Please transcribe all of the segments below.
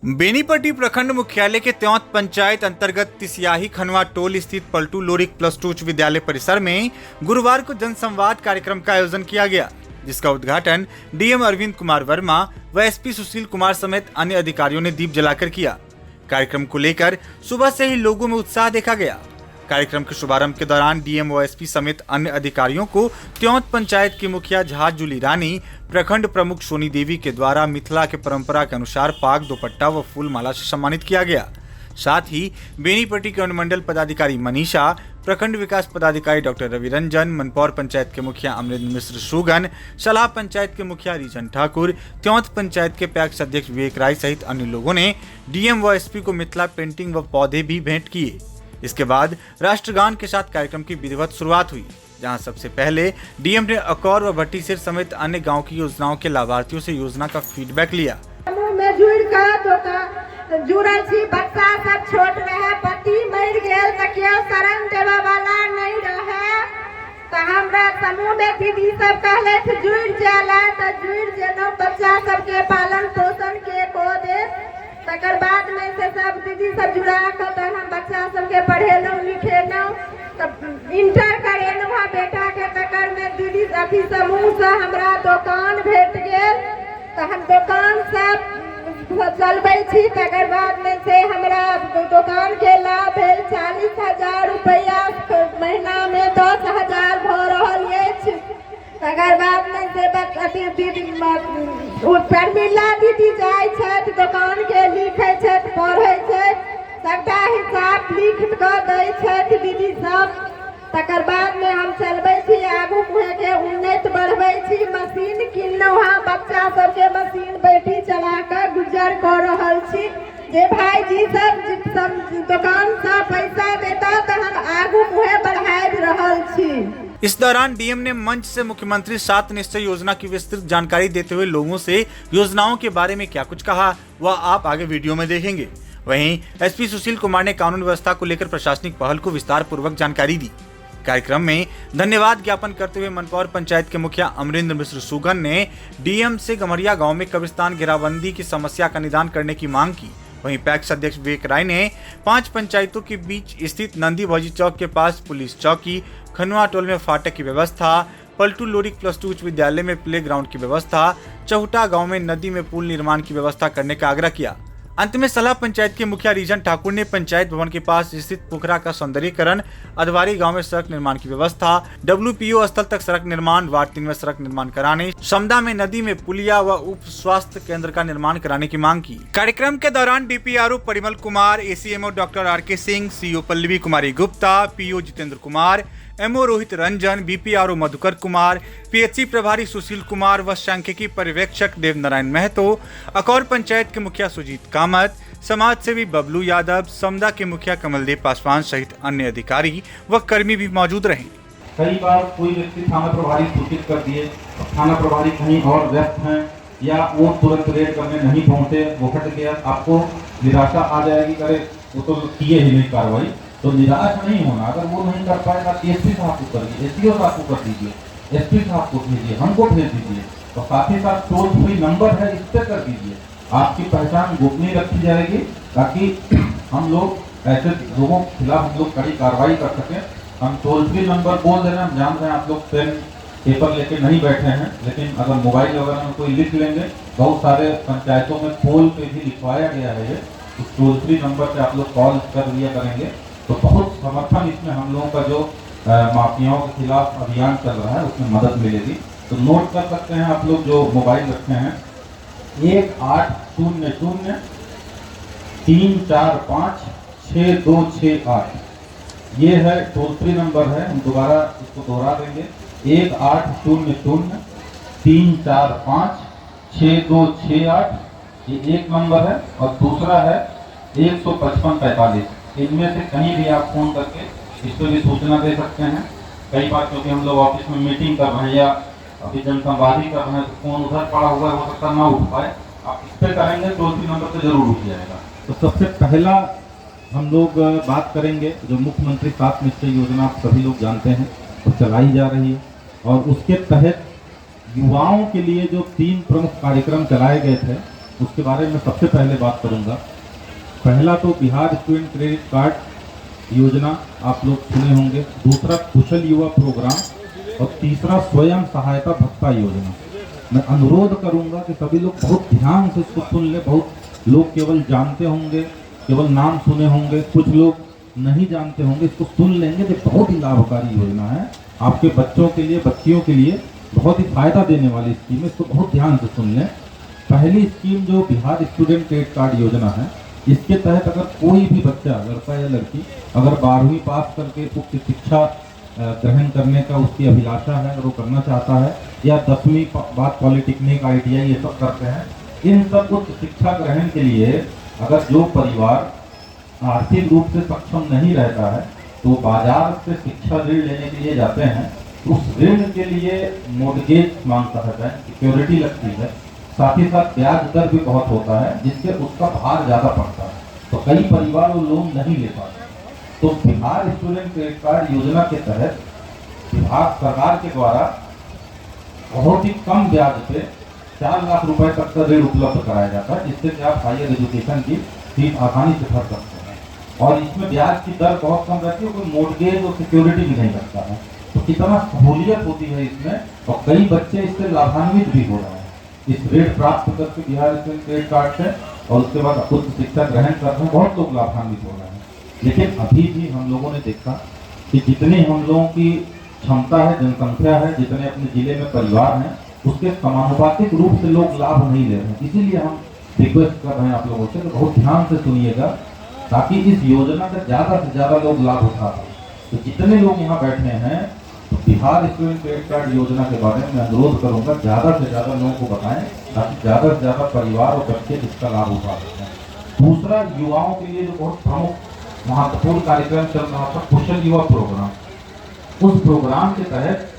बेनीपट्टी प्रखंड मुख्यालय के त्योंत पंचायत अंतर्गत तिसियाही खनवा टोल स्थित पलटू लोरिक प्लस 2 उच्च विद्यालय परिसर में गुरुवार को जनसंवाद कार्यक्रम का आयोजन किया गया, जिसका उद्घाटन डीएम अरविंद कुमार वर्मा व एसपी सुशील कुमार समेत अन्य अधिकारियों ने दीप जलाकर किया। कार्यक्रम को लेकर सुबह से ही लोगों में उत्साह देखा गया। कार्यक्रम के शुभारंभ के दौरान डीएम व एसपी समेत अन्य अधिकारियों को त्योंत पंचायत की मुखिया झाजुली रानी, प्रखंड प्रमुख सोनी देवी के द्वारा मिथिला के परंपरा के अनुसार पाग दुपट्टा व फूल माला से सम्मानित किया गया। साथ ही बेनीपट्टी के अनुमंडल पदाधिकारी मनीषा, प्रखंड विकास पदाधिकारी डॉक्टर रवि रंजन, मनपौर पंचायत के मुखिया अमरेंद्र मिश्र सुगन, सलाह पंचायत के मुखिया रीजन ठाकुर, त्योंत पंचायत के पैक्स अध्यक्ष विवेक राय सहित अन्य लोगों ने डीएम व एसपी को मिथिला पेंटिंग व पौधे भी भेंट किए। इसके बाद राष्ट्रगान के साथ कार्यक्रम की विधिवत शुरुआत हुई, जहां सबसे पहले डीएम ने अकौर व भट्टीसिर समेत अन्य गांव की योजनाओं के लाभार्थियों से योजना का फीडबैक लिया। जुड़ल छी, बच्चा सब छोट रहे, पति मर गेल त केओ शरण देवा वाला नहीं रहे, त हमरा समूह में दीदी सब कहले थे जुड़ जाला, त जुड़ जेनो बच्चा सबके पालन पोषण के को दे। तकर बाद में से सब दीदी सब जुड़ा कर त हम बच्चा सबके पढ़ेलौ लिखेलौ, तब इंटर करेलौ हा बेटा के। तकर में दीदी अथी समूह से हमरा दुकान भेट गेल, त हम दुकान सब चलबै छी। तकर बाद में से हमरा दुकान के लाभ भेल 40,000 रुपया महीना में 10,000 भ रहल अछि। तकर बाद में से दीदी शर्मिला दीदी जाय छथि दुकान के, लिखै छथि, पढ़ै छथि, सबटा हिसाब लिख कऽ दै छथि दीदी सब। तकर बाद में हम चलबै छी, आगू मुहे के उन्नति बढ़बै छी। मशीन किनलहुँ हाँ, बच्चा सबके मशीन बैठी चला कर गुजर कर रहल छी। जे भाईजी सब दुकान से पैसा देता तो हम आगू मुहे बढ़ाई रहल छी। इस दौरान डीएम ने मंच से मुख्यमंत्री 7 निश्चय योजना की विस्तृत जानकारी देते हुए लोगों से योजनाओं के बारे में क्या कुछ कहा, वह आप आगे वीडियो में देखेंगे। वहीं एसपी सुशील कुमार ने कानून व्यवस्था को लेकर प्रशासनिक पहल को विस्तार पूर्वक जानकारी दी। कार्यक्रम में धन्यवाद ज्ञापन करते हुए मनपौर पंचायत के मुखिया अमरेंद्र मिश्र सुगन ने डीएम से गमरिया गांव में कब्रिस्तान घेराबंदी की समस्या का निदान करने की मांग की। वहीं पैक्स अध्यक्ष विवेक राय ने 5 पंचायतों के बीच स्थित नंदी भौजी चौक के पास पुलिस चौकी, खनवा टोल में फाटक की व्यवस्था, पलटू लोरिक प्लस 2 उच्च विद्यालय में प्ले ग्राउंड की व्यवस्था, चौहटा गांव में नदी में पुल निर्माण की व्यवस्था करने का आग्रह किया। अंत में सलाह पंचायत के मुखिया रीजन ठाकुर ने पंचायत भवन के पास स्थित पोखरा का सौंदर्यीकरण, अधवारी गांव में सड़क निर्माण की व्यवस्था, WPO स्थल तक सड़क निर्माण, वार्ड 3 में सड़क निर्माण कराने, समदा में नदी में पुलिया व उप स्वास्थ्य केंद्र का निर्माण कराने की मांग की। कार्यक्रम के दौरान DPRO Parimal Kumar, ACMO doctor RK Singh, CO Pallavi Kumari Gupta, PO Jitendra Kumar, MO Rohit Ranjan, BPRO Madhukar Kumar, PHC प्रभारी सुशील कुमार व सांख्यिकी पर्यवेक्षक देवनारायण महतो, अकौर पंचायत के मुखिया सुजीत कामत, समाज सेवी बबलू यादव, समदा के मुखिया कमलदेव पासवान सहित अन्य अधिकारी व कर्मी भी मौजूद रहे। कई बार कोई व्यक्ति थाना प्रभारी सूचित कर दिए, थाना प्रभारी कहीं और व्यस्त हैं या वो तुरंत रेड करने नहीं पहुंचे, वो हट गया, आपको निराशा आ जाएगी, करे वो तो किए ही नहीं कार्रवाई। तो निराश नहीं होना, अगर वो नहीं कर पाएगा एसपी साहब को करिए, SDO साहब को कर दीजिए, SP साहब को भेजिए, हमको भेज दीजिए। तो साथ ही साथ टोल फ्री नंबर है, इस पर कर दीजिए, आपकी पहचान गोपनीय रखी जाएगी ताकि हम लोग ऐसे लोगों के खिलाफ हम लोग कड़ी कार्रवाई कर सकें। हम टोल फ्री नंबर बोल दे रहे हैं, हम जान रहे हैं आप लोग पेन पेपर लेके नहीं बैठे हैं, लेकिन अगर मोबाइल वगैरह में कोई लिख लेंगे, बहुत सारे पंचायतों में पोल पे भी लिखवाया गया है ये, उस टोल फ्री नंबर पे आप लोग कॉल कर लिया करेंगे तो बहुत समर्थन इसमें हम लोगों का जो माफियाओं के खिलाफ अभियान चल रहा है उसमें मदद मिलेगी। तो नोट कर सकते हैं आप लोग जो मोबाइल रखे हैं, 1800 345 6268 ये है टोल फ्री नंबर है। हम दोबारा इसको दोहरा देंगे, 1800 345 6268 ये एक नंबर है, और दूसरा है 15545। इनमें से कहीं भी आप फोन करके इस पर भी सूचना दे सकते हैं। कई बार क्योंकि हम लोग ऑफिस में मीटिंग कर रहे हैं या अभी जनसंवाद कर रहे हैं तो फोन उधर पड़ा हुआ हो सकता ना उठ पाए, आप इस पर करेंगे टोल फ्री नंबर पे जरूर उठ जाएगा। तो सबसे पहला हम लोग बात करेंगे जो मुख्यमंत्री 7 निश्चय योजना आप सभी लोग जानते हैं वो तो चलाई जा रही है, और उसके तहत युवाओं के लिए जो 3 प्रमुख कार्यक्रम चलाए गए थे उसके बारे में सबसे पहले बात करूंगा। पहला तो बिहार स्टूडेंट क्रेडिट कार्ड योजना आप लोग सुने होंगे, दूसरा कुशल युवा प्रोग्राम और तीसरा स्वयं सहायता भत्ता योजना। मैं अनुरोध करूंगा कि सभी लोग बहुत ध्यान से इसको सुन ले। बहुत लोग केवल जानते होंगे, केवल नाम सुने होंगे, कुछ लोग नहीं जानते होंगे, इसको सुन लेंगे तो बहुत ही लाभकारी योजना है। आपके बच्चों के लिए, बच्चियों के लिए बहुत ही फायदा देने वाली स्कीम है, इसको बहुत ध्यान से सुन लें। पहली स्कीम जो बिहार स्टूडेंट क्रेडिट कार्ड योजना है, इसके तहत अगर कोई भी बच्चा, लड़का या लड़की, अगर 12वीं पास करके उच्च शिक्षा ग्रहण करने का उसकी अभिलाषा है, अगर वो करना चाहता है, या 10वीं बाद पॉलिटेक्निक, ITI ये सब करते हैं, इन सब उच्च शिक्षा ग्रहण के लिए अगर जो परिवार आर्थिक रूप से सक्षम नहीं रहता है तो बाजार से शिक्षा ऋण लेने के लिए जाते हैं। उस ऋण के लिए मोर्गेज मांगता है बैंक, सिक्योरिटी लगती है, साथ ही साथ ब्याज दर भी बहुत होता है, जिससे उसका भार ज़्यादा पड़ता है, तो कई परिवार वो लोन नहीं ले पाते। तो बिहार स्टूडेंट क्रेडिट कार्ड योजना के तहत बिहार सरकार के द्वारा बहुत ही कम ब्याज पे 4 लाख रुपए तक का ऋण उपलब्ध कराया जाता है, जिससे कि आप हायर एजुकेशन की फीस आसानी से भर सकते हैं। और इसमें ब्याज की दर बहुत कम रहती है, कोई मोर्गेज और सिक्योरिटी भी नहीं लगता है। तो कितना सहूलियत होती है इसमें, और कई बच्चे इससे लाभान्वित भी हो रहे हैं इस ऋण प्राप्त करके बिहार स्टूडेंट क्रेडिट कार्ड से, और उसके बाद उच्च शिक्षा ग्रहण कर रहे हैं, बहुत लोग लाभान्वित हो रहे हैं। लेकिन अभी भी हम लोगों ने देखा कि जितनी हम लोगों की क्षमता है, जनसंख्या है, जितने अपने जिले में परिवार हैं, उसके समानुपातिक रूप से लोग लाभ नहीं ले रहे हैं। इसीलिए हम रिक्वेस्ट कर रहे हैं आप लोगों से कि बहुत ध्यान से सुनिएगा, ताकि इस योजना का ज़्यादा से ज़्यादा लोग लाभ उठा पाए। तो जितने लोग यहाँ बैठे हैं, तो बिहार स्टूडेंट क्रेडिट कार्ड योजना के बारे में अनुरोध करूँगा ज़्यादा से ज़्यादा लोगों को बताएं, ताकि ज़्यादा से ज़्यादा परिवार और बच्चे इसका लाभ उठा सकें। दूसरा, युवाओं के लिए जो बहुत प्रमुख महत्वपूर्ण कार्यक्रम चल रहा था, कुशल युवा प्रोग्राम। उस प्रोग्राम के तहत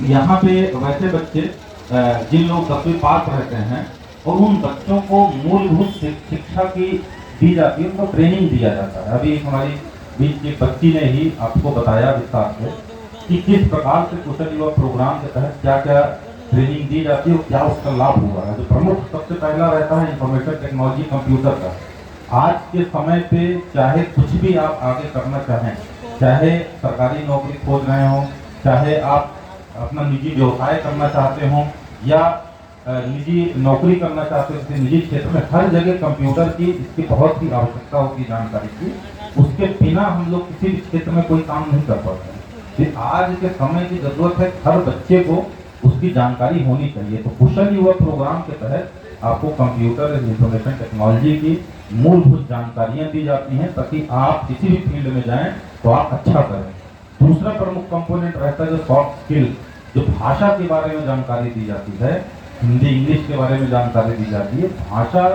यहाँ पे वैसे बच्चे जिन लोग 10वीं पास रहते हैं और उन बच्चों को मूलभूत शिक्षा की दी जाती है, उनको ट्रेनिंग दिया जाता है। अभी हमारी बीच की बच्ची ने ही आपको बताया विस्तार से कि किस प्रकार से कुशल युवा प्रोग्राम के तहत क्या क्या ट्रेनिंग दी जाती है और क्या उसका लाभ हुआ है। जो प्रमुख सबसे पहला रहता है इंफॉर्मेशन टेक्नोलॉजी, कंप्यूटर का। आज के समय पे चाहे कुछ भी आप आगे करना चाहें, चाहे सरकारी नौकरी खोज रहे हो, चाहे आप अपना निजी व्यवसाय करना चाहते हो, या निजी नौकरी करना चाहते हो किसी निजी क्षेत्र में, हर जगह कंप्यूटर की इसकी बहुत ही आवश्यकता होती है, जानकारी की। उसके बिना हम लोग किसी भी क्षेत्र में कोई काम नहीं कर पाते हैं। आज के समय की जरूरत है, हर बच्चे को उसकी जानकारी होनी चाहिए। तो कुशल युवा प्रोग्राम के तहत आपको कंप्यूटर, इंफॉर्मेशन टेक्नोलॉजी की मूलभूत जानकारियां दी जाती हैं, ताकि आप किसी भी फील्ड में जाएं तो आप अच्छा करें। दूसरा प्रमुख कंपोनेंट रहता है जो सॉफ्ट स्किल, जो भाषा के बारे में जानकारी दी जाती है, हिंदी इंग्लिश के बारे में जानकारी दी जाती है। भाषा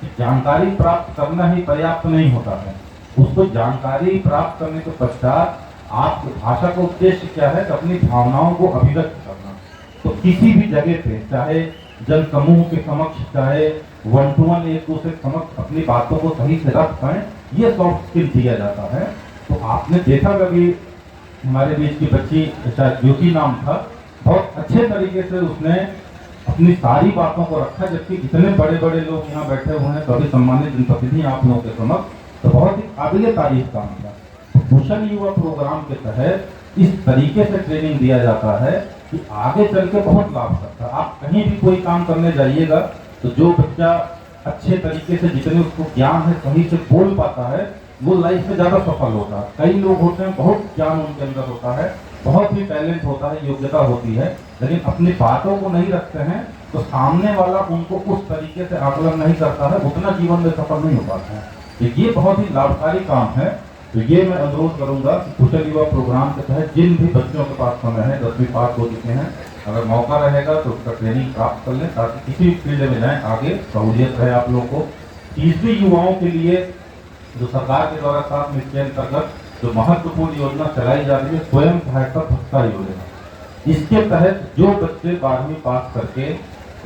की जानकारी प्राप्त करना ही पर्याप्त नहीं होता है, उसको जानकारी प्राप्त करने के पश्चात आप भाषा का उद्देश्य क्या है, तो अपनी भावनाओं को अभिव्यक्त करना। तो किसी भी जगह पे, चाहे जन समूह के समक्ष, चाहे 1 to 1 एक दूसरे के समक्ष अपनी बातों को सही से रख पाए, ये सॉफ्ट स्किल दिया जाता है। तो आपने देखा कभी हमारे बीच की बच्ची, शायद ज्योति नाम था, बहुत अच्छे तरीके से उसने अपनी सारी बातों को रखा, जबकि इतने बड़े बड़े लोग यहाँ बैठे हुए हैं, कभी सम्मानित जनप्रतिनिधि आप लोगों के समक्ष, तो बहुत ही काबिल तारीफ काम था। कुशल युवा प्रोग्राम के तहत इस तरीके से ट्रेनिंग दिया जाता है कि आगे चल के बहुत लाभ करता है। आप कहीं भी कोई काम करने जाइएगा तो जो बच्चा अच्छे तरीके से, जितने उसको ज्ञान है, सही से बोल पाता है, वो लाइफ में ज़्यादा सफल होता है। कई लोग होते हैं, बहुत ज्ञान उनके अंदर होता है, बहुत ही टैलेंट होता है, योग्यता होती है, लेकिन अपनी बातों को नहीं रखते हैं, तो सामने वाला उनको उस तरीके से आकलन नहीं करता है, उतना जीवन में सफल नहीं हो पाता है। तो ये बहुत ही लाभकारी काम है। तो ये मैं अनुरोध करूंगा कि कुशल युवा प्रोग्राम के तहत जिन भी बच्चों के पास समय है, 10वीं पास हो चुके हैं, अगर मौका रहेगा तो उसका ट्रेनिंग प्राप्त कर लें, ताकि किसी भी फील्ड में जाएं, आगे सहूलियत रहे आप लोगों को। तीसरी, युवाओं के लिए जो सरकार के द्वारा 7 निश्चय के अंतर्गत जो महत्वपूर्ण योजना चलाई जा रही है, स्वयं सहायता भत्ता योजना। इसके तहत जो बच्चे 12वीं पास करके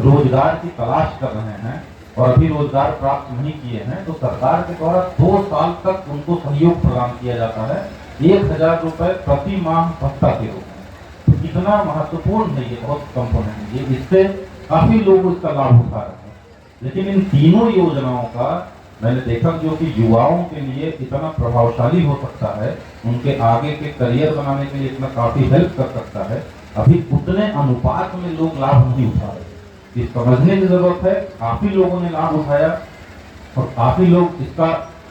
रोजगार की तलाश कर रहे हैं और अभी रोजगार प्राप्त नहीं किए हैं, तो सरकार के द्वारा 2 साल तक उनको सहयोग प्रदान किया जाता है, 1000 रुपए प्रति माह भत्ता के रूप में। तो कितना महत्वपूर्ण है ये, बहुत कंपोनेंट ये, इससे काफी लोग इसका लाभ उठा रहे हैं। लेकिन इन तीनों योजनाओं का मैंने देखा जो कि युवाओं के लिए इतना प्रभावशाली हो सकता है, उनके आगे के करियर बनाने के लिए इतना काफी हेल्प कर सकता है, अभी उतने अनुपात में लोग लाभ नहीं उठा रहे। ये समझने की जरूरत है। काफी लोगों ने लाभ उठाया और काफी लोग इसका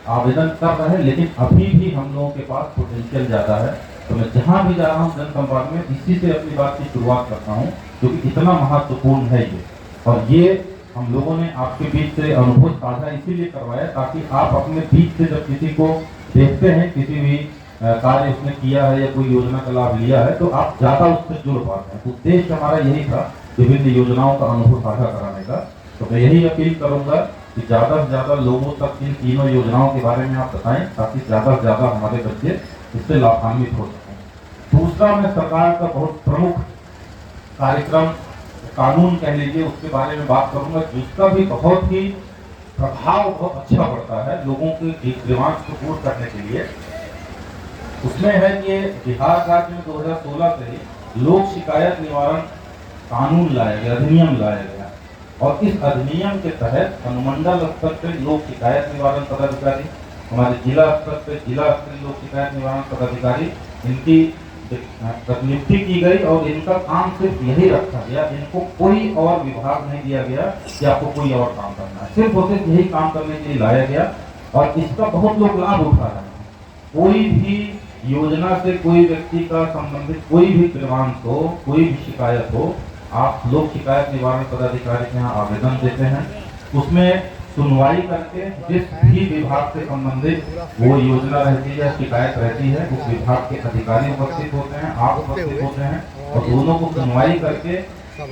आवेदन कर रहे हैं, लेकिन अभी भी हम लोगों के पास पोटेंशियल ज्यादा है। तो मैं जहां भी जा रहा हूँ जनसंपर्क में इसी से अपनी बात की शुरुआत करता हूँ, क्योंकि इतना महत्वपूर्ण है ये। और ये हम लोगों ने आपके बीच से अनुभव साझा इसीलिए करवाया ताकि आप अपने बीच से जब किसी को देखते हैं, किसी भी कार्य उसने किया है या कोई योजना का लाभ लिया है, तो आप ज्यादा उससे जुड़ पाते हैं। उद्देश्य हमारा यही था विभिन्न योजनाओं का अनुभव साझा कराने का। तो मैं यही अपील करूंगा कि ज्यादा से ज्यादा लोगों तक इन तीनों योजनाओं के बारे में आप बताएं, ताकि ज्यादा से ज्यादा हमारे बच्चे इससे लाभान्वित हो सकें। दूसरा, मैं सरकार का बहुत प्रमुख कार्यक्रम, कानून कह लीजिए, उसके बारे में बात करूंगा, जिसका भी बहुत ही प्रभाव बहुत अच्छा पड़ता है लोगों के दिमाग को दूर करने के लिए। उसमें है कि बिहार राज्य में 2016 से लोक शिकायत निवारण कानून लाया गया, अधिनियम लाया गया। और इस अधिनियम के तहत अनुमंडल स्तर पर लोक शिकायत निवारण पदाधिकारी, हमारे जिला स्तर पर जिला स्तरीय लोक शिकायत निवारण पदाधिकारी, इनकी प्रतिनियुक्ति की गई और इनका काम सिर्फ यही रखा गया। इनको कोई और विभाग नहीं दिया गया कि आपको कोई और काम करना है, सिर्फ और सिर्फ यही काम करने के लिए लाया गया। और इसका बहुत लोग लाभ उठा रहे हैं। कोई भी योजना से कोई व्यक्ति का संबंधित कोई भी ग्रीवांस हो, कोई भी शिकायत हो, आप लोक शिकायत निवारण पदाधिकारी के यहाँ आवेदन देते हैं, उसमें सुनवाई करके जिस भी विभाग से संबंधित वो योजना रहती है या शिकायत रहती है, उस विभाग के अधिकारी उपस्थित होते हैं, आप उपस्थित होते हैं, और दोनों को सुनवाई करके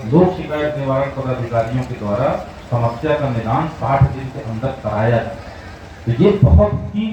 लोक शिकायत निवारण पदाधिकारियों के द्वारा समस्या का निदान 60 दिन के अंदर कराया जाए। तो ये बहुत ही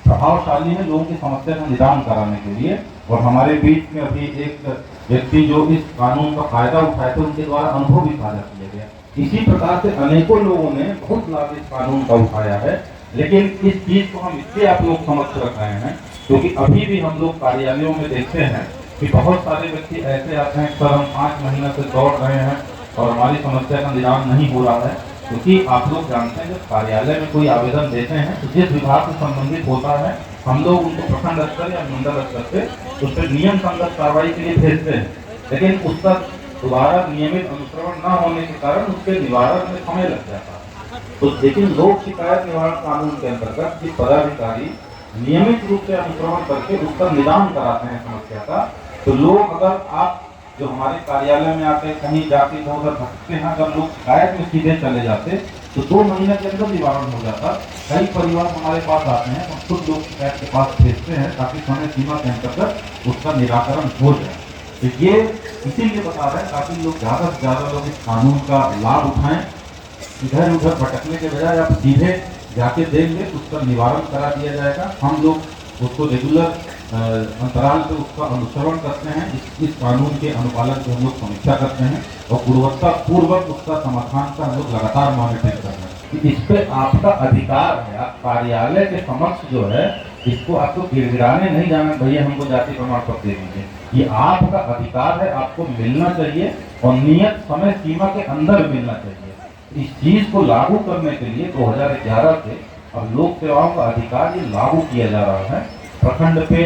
प्रभावशाली है लोगों की समस्या का निदान कराने के लिए। और हमारे बीच में अभी एक व्यक्ति जो इस कानून का फायदा उठाए थे, उनके द्वारा अनुभव भी साझा किया गया। इसी प्रकार से अनेकों लोगों ने बहुत लाभ इस कानून का उठाया है। लेकिन इस चीज को हम इसलिए आप लोग समक्ष रख रहे हैं क्योंकि अभी भी हम लोग कार्यालयों में देखते हैं कि बहुत सारे व्यक्ति ऐसे आते हैं, सर हम 5 महीने से दौड़ रहे हैं और हमारी समस्या का निदान नहीं हो रहा है। क्योंकि आप लोग जानते हैं जब कार्यालय में कोई आवेदन देते हैं तो जिस विभाग से संबंधित होता है, हम लोग उनको प्रखंड स्तर या मंडल स्तर पे उस पर नियम संगत कार्रवाई के लिए भेजते हैं, लेकिन उसका दोबारा नियमित अनुश्रवण न होने के कारण उसके निवारण में समय लग जाता है। तो लेकिन लोक शिकायत निवारण कानून के अंतर्गत ये पदाधिकारी नियमित रूप से अनुश्रवण करके उसका निदान कराते हैं समस्या का। तो लोग, अगर आप जो हमारे कार्यालय में आते कहीं जाके इधर उधर भटकते हैं, अगर लोग शिकायत में सीधे चले जाते तो 2 महीने के अंदर निवारण हो जाता। कई परिवार हमारे पास आते हैं, हम खुद लोग शिकायत के पास भेजते हैं ताकि समय सीमा के अंतर्गत उसका निराकरण हो जाए। तो ये इसीलिए बता रहे हैं ताकि लोग ज़्यादा से ज़्यादा लोग इस कानून का लाभ उठाएं। इधर उधर भटकने के बजाय आप सीधे जाके देंगे, उसका निवारण करा दिया जाएगा। हम लोग उसको रेगुलर अंतराल पे उसका अनुसरण करते हैं। इस कानून के अनुपालन की हम लोग समीक्षा करते हैं और गुणवत्ता पूर्वक उसका समाधान का हम लोग लगातार मॉनिटरिंग कर रहे हैं कि इस पे आपका अधिकार है। आप कार्यालय के समक्ष जो है इसको आपको गिड़गिड़ाने नहीं जाना, भैया हमको जाति प्रमाण पत्र दे दीजिए। ये आपका अधिकार है, आपको मिलना चाहिए और नियत समय सीमा के अंदर मिलना चाहिए। इस चीज को लागू करने के लिए 2011 से अब लोक सेवाओं का अधिकार ये लागू किया जा रहा है। प्रखंड पे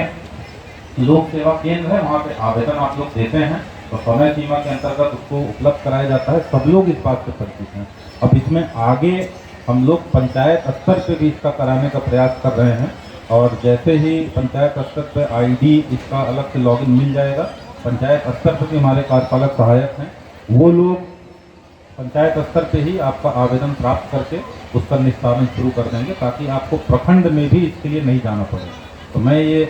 लोक सेवा केंद्र है, वहाँ पे आवेदन आप लोग देते हैं और समय सीमा के अंतर्गत उसको उपलब्ध कराया जाता है। सब लोग इस बात से परिचित हैं। अब इसमें आगे हम लोग पंचायत स्तर पे भी इसका कराने का प्रयास कर रहे हैं और जैसे ही पंचायत स्तर पे आईडी इसका अलग से लॉगिन मिल जाएगा, पंचायत स्तर पर भी हमारे कार्यपालक सहायक हैं, वो लोग पंचायत स्तर पे ही आपका आवेदन प्राप्त करके उसका निस्तारण शुरू कर देंगे ताकि आपको प्रखंड में भी इसके लिए नहीं जाना पड़े। तो मैं ये